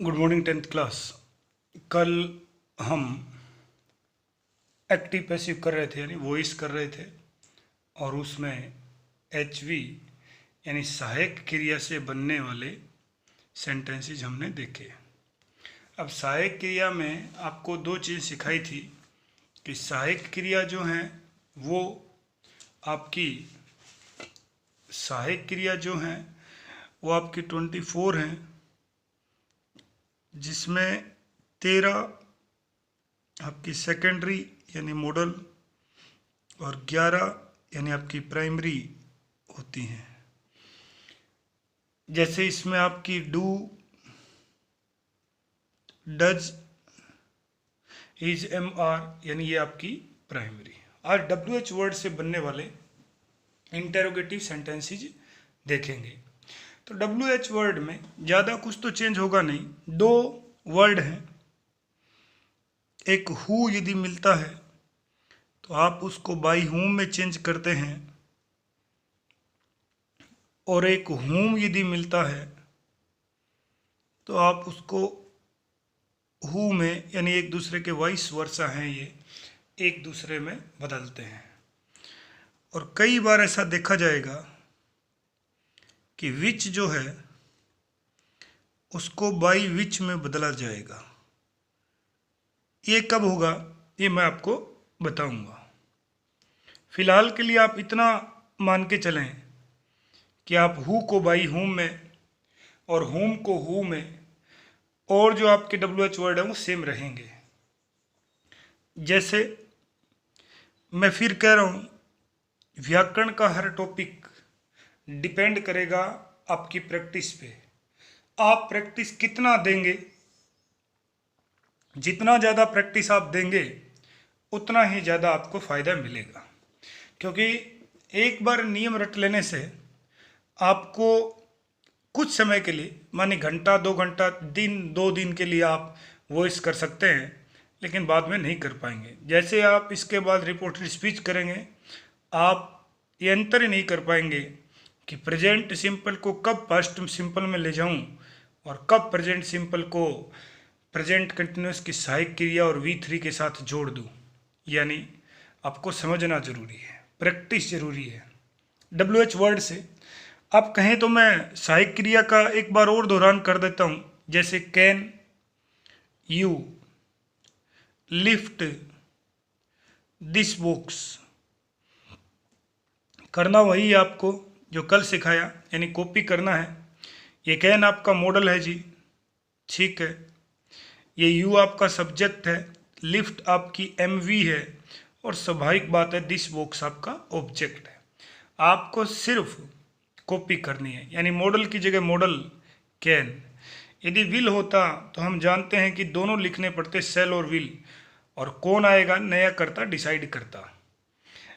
Good morning 10th class. कल हम active passive कर रहे थे यानी वॉइस कर रहे थे और उसमें HV यानी सहायक क्रिया से बनने वाले सेंटेंसेस हमने देखे। अब सहायक क्रिया में आपको दो चीज़ सिखाई थी कि सहायक क्रिया जो है वो आपकी सहायक क्रिया जो है वो आपकी 24 हैं, जिसमें 13 आपकी सेकेंडरी यानी मॉडल और 11 यानी आपकी प्राइमरी होती हैं। जैसे इसमें आपकी do, does, is, am, are यानी ये आपकी प्राइमरी। आज WH वर्ड से बनने वाले इंटेरोगेटिव सेंटेंसेस देखेंगे। तो WH वर्ड में ज़्यादा कुछ तो चेंज होगा नहीं, दो वर्ड हैं। एक हु यदि मिलता है तो आप उसको बाई हुम में चेंज करते हैं, और एक हुम यदि मिलता है तो आप उसको हु में यानी एक दूसरे के वाइस वर्सा हैं, ये एक दूसरे में बदलते हैं। और कई बार ऐसा देखा जाएगा कि विच जो है उसको बाई विच में बदला जाएगा। ये कब होगा ये मैं आपको बताऊंगा। फिलहाल के लिए आप इतना मान के चलें कि आप हु को बाई हुम में और हुम को हु में, और जो आपके WH वर्ड है वो सेम रहेंगे। जैसे मैं फिर कह रहा हूँ, व्याकरण का हर टॉपिक डिपेंड करेगा आपकी प्रैक्टिस पे। आप प्रैक्टिस कितना देंगे, जितना ज़्यादा प्रैक्टिस आप देंगे उतना ही ज़्यादा आपको फ़ायदा मिलेगा। क्योंकि एक बार नियम रट लेने से आपको कुछ समय के लिए, माने घंटा 2 घंटा, दिन 2 दिन के लिए आप वॉइस कर सकते हैं, लेकिन बाद में नहीं कर पाएंगे। जैसे आप इसके बाद रिपोर्टेड स्पीच करेंगे, आप ये अंतर ही नहीं कर पाएंगे कि प्रेजेंट सिंपल को कब पास्ट सिंपल में ले जाऊं और कब प्रेजेंट सिंपल को प्रेजेंट कंटिन्यूस की सहायक क्रिया और V3 के साथ जोड़ दूं। यानी आपको समझना जरूरी है, प्रैक्टिस जरूरी है। WH वर्ड से आप कहें तो मैं सहायक क्रिया का एक बार और दोहरान कर देता हूं। जैसे can you lift this books, करना वही है आपको जो कल सिखाया, यानी कॉपी करना है। ये कैन आपका मॉडल है जी, ठीक है। ये यू आपका सब्जेक्ट है, लिफ्ट आपकी MV है, और स्वाभाविक बात है दिस बॉक्स आपका ऑब्जेक्ट है। आपको सिर्फ कॉपी करनी है, यानी मॉडल की जगह मॉडल कैन। यदि विल होता तो हम जानते हैं कि दोनों लिखने पड़ते, सेल और विल, और कौन आएगा नया करता डिसाइड करता।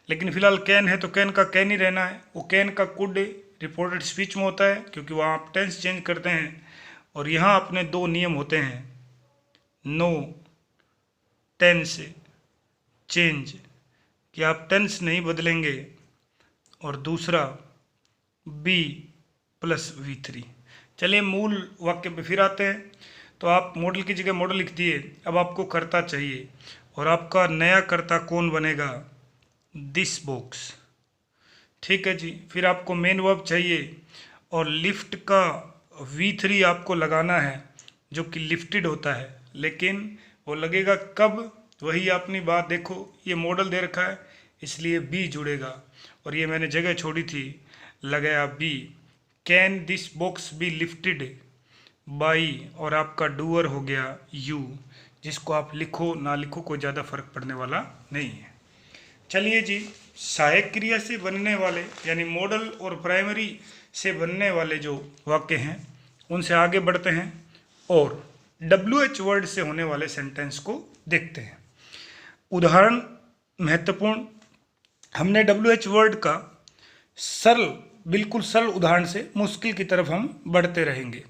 लेकिन फिलहाल कैन है तो कैन का कैन ही रहना है। वो कैन का कुड रिपोर्टेड स्पीच में होता है क्योंकि वहाँ आप टेंस चेंज करते हैं, और यहाँ अपने दो नियम होते हैं, नो टेंस चेंज, कि आप टेंस नहीं बदलेंगे, और दूसरा B+V3। चलिए मूल वाक्य पे फिर आते हैं। तो आप मॉडल की जगह मॉडल लिख दिए, अब आपको कर्ता चाहिए, और आपका नया कर्ता कौन बनेगा, दिस बॉक्स, ठीक है जी। फिर आपको मेन वर्ब चाहिए, और लिफ्ट का V3 आपको लगाना है जो कि लिफ्टेड होता है, लेकिन वो लगेगा कब, वही अपनी बात देखो, ये मॉडल दे रखा है इसलिए B जुड़ेगा, और ये मैंने जगह छोड़ी थी, लगाया B। Can this box be lifted by, और आपका डूअर हो गया U, जिसको आप लिखो ना लिखो कोई ज़्यादा फर्क पड़ने वाला नहीं है। चलिए जी, सहायक क्रिया से बनने वाले यानी मॉडल और प्राइमरी से बनने वाले जो वाक्य हैं उनसे आगे बढ़ते हैं और WH वर्ड से होने वाले सेंटेंस को देखते हैं। उदाहरण महत्वपूर्ण, हमने WH वर्ड का सरल, बिल्कुल सरल उदाहरण से मुश्किल की तरफ हम बढ़ते रहेंगे।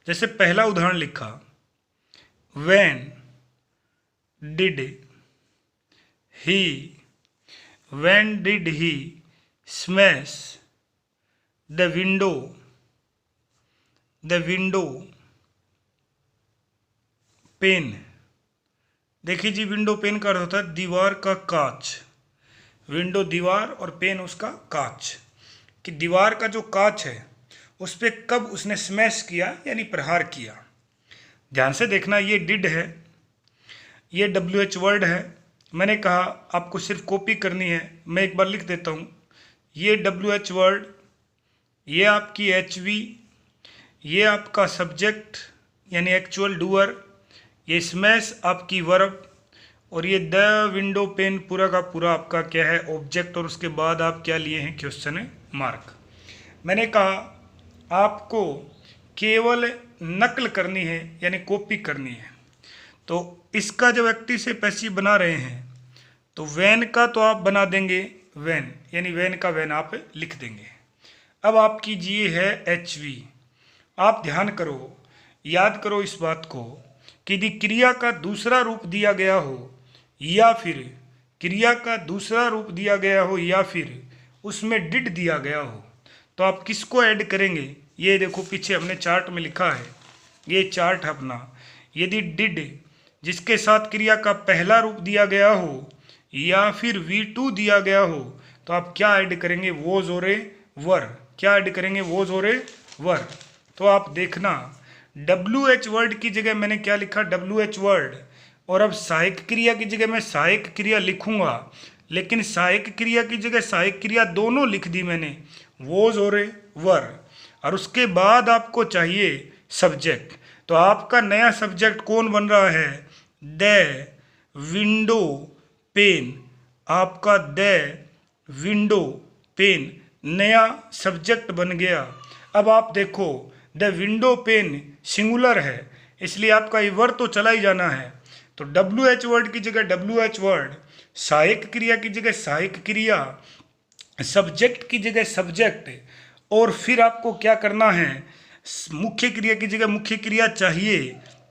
जैसे पहला उदाहरण लिखा, when did he smash the window pane. देखिए जी, विंडो पेन का अर्थ होता है दीवार का कांच। विंडो दीवार और पेन उसका कांच, कि दीवार का जो कांच है उस पर कब उसने स्मैश किया यानी प्रहार किया। ध्यान से देखना, ये डिड है, ये WH वर्ड है। मैंने कहा आपको सिर्फ कॉपी करनी है, मैं एक बार लिख देता हूँ। ये WH वर्ड, ये आपकी HV, ये आपका सब्जेक्ट यानी एक्चुअल डूअर, ये स्मैश आपकी वर्ब, और ये द विंडो पेन पूरा का पूरा आपका क्या है, ऑब्जेक्ट। और उसके बाद आप क्या लिए हैं, क्वेश्चन मार्क। मैंने कहा आपको केवल नकल करनी है यानी कॉपी करनी है। तो इसका जब एक्टिव से पैसिव बना रहे हैं तो वैन का तो आप बना देंगे वैन, यानी वैन का वैन आप लिख देंगे। अब आप कीजिए है HV। आप ध्यान करो, याद करो इस बात को कि यदि क्रिया का दूसरा रूप दिया गया हो या फिर क्रिया का दूसरा रूप दिया गया हो या फिर उसमें डिड दिया गया हो तो आप किसको ऐड करेंगे। ये देखो पीछे हमने चार्ट में लिखा है, ये चार्ट है अपना। यदि डिड जिसके साथ क्रिया का पहला रूप दिया गया हो या फिर V2 दिया गया हो तो आप क्या ऐड करेंगे, वोज और वर। क्या ऐड करेंगे, वोज और वर। तो आप देखना WH वर्ड की जगह मैंने क्या लिखा, WH वर्ड, और अब सहायक क्रिया की जगह मैं सहायक क्रिया लिखूंगा, लेकिन सहायक क्रिया की जगह सहायक क्रिया दोनों लिख दी मैंने, वोज और वर। और उसके बाद आपको चाहिए सब्जेक्ट। तो आपका नया सब्जेक्ट कौन बन रहा है, द विंडो पेन। आपका द विंडो पेन नया सब्जेक्ट बन गया। अब आप देखो द विंडो पेन सिंगुलर है, इसलिए आपका ये वर्ड तो चला ही जाना है। तो WH वर्ड की जगह WH वर्ड, सहायक क्रिया की जगह सहायक क्रिया, सब्जेक्ट की जगह सब्जेक्ट, और फिर आपको क्या करना है, मुख्य क्रिया की जगह मुख्य क्रिया चाहिए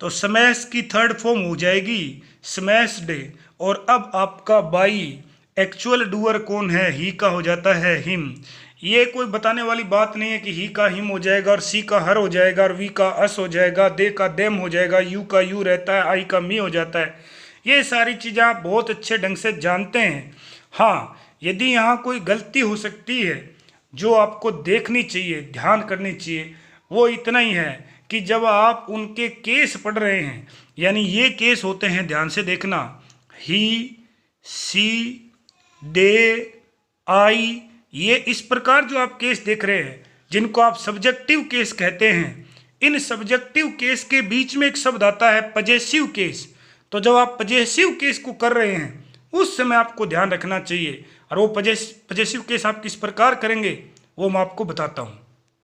तो स्मैश की थर्ड फॉर्म हो जाएगी स्मैश्ड। और अब आपका बाई एक्चुअल डूअर कौन है, ही का हो जाता है हिम। ये कोई बताने वाली बात नहीं है कि ही का हिम हो जाएगा और सी का हर हो जाएगा और वी का अस हो जाएगा, दे का देम हो जाएगा, यू का यू रहता है, आई का मी हो जाता है। ये सारी चीज़ें आप बहुत अच्छे ढंग से जानते हैं। हाँ, यदि यहाँ कोई गलती हो सकती है जो आपको देखनी चाहिए, ध्यान करनी चाहिए, वो इतना ही है कि जब आप उनके केस पढ़ रहे हैं, यानी ये केस होते हैं, ध्यान से देखना, ही, सी, दे, आई, ये इस प्रकार जो आप केस देख रहे हैं जिनको आप सब्जेक्टिव केस कहते हैं, इन सब्जेक्टिव केस के बीच में एक शब्द आता है पजेसिव केस। तो जब आप पजेसिव केस को कर रहे हैं उस समय आपको ध्यान रखना चाहिए, और वो पजेसिव केस आप किस प्रकार करेंगे वो मैं आपको बताता हूँ।